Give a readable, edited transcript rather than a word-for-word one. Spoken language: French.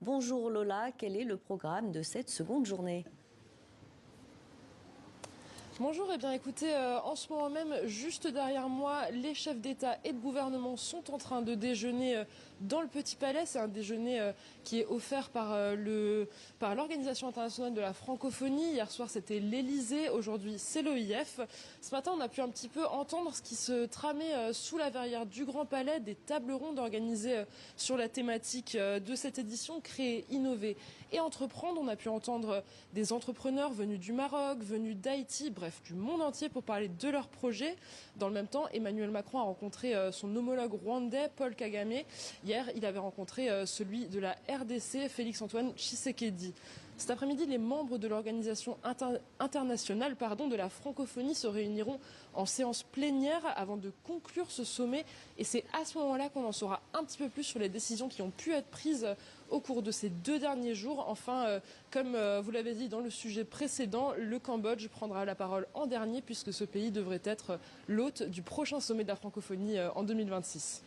Bonjour Lola, quel est le programme de cette seconde journée? Bonjour, et bien écoutez, en ce moment même, juste derrière moi, les chefs d'État et de gouvernement sont en train de déjeuner dans le Petit Palais. C'est un déjeuner qui est offert par l'Organisation internationale de la francophonie. Hier soir, c'était l'Élysée, aujourd'hui, c'est l'OIF. Ce matin, on a pu un petit peu entendre ce qui se tramait sous la verrière du Grand Palais, des tables rondes organisées sur la thématique de cette édition, créer, innover et entreprendre. On a pu entendre des entrepreneurs venus du Maroc, venus d'Haïti, bref, du monde entier pour parler de leurs projets. Dans le même temps, Emmanuel Macron a rencontré son homologue rwandais, Paul Kagame. Hier, il avait rencontré celui de la RDC, Félix-Antoine Tshisekedi. Cet après-midi, les membres de l'Organisation internationale de la francophonie se réuniront en séance plénière avant de conclure ce sommet. Et c'est à ce moment-là qu'on en saura un petit peu plus sur les décisions qui ont pu être prises au cours de ces 2 derniers jours. Enfin, comme vous l'avez dit dans le sujet précédent, le Cambodge prendra la parole en dernier puisque ce pays devrait être l'hôte du prochain sommet de la francophonie en 2026.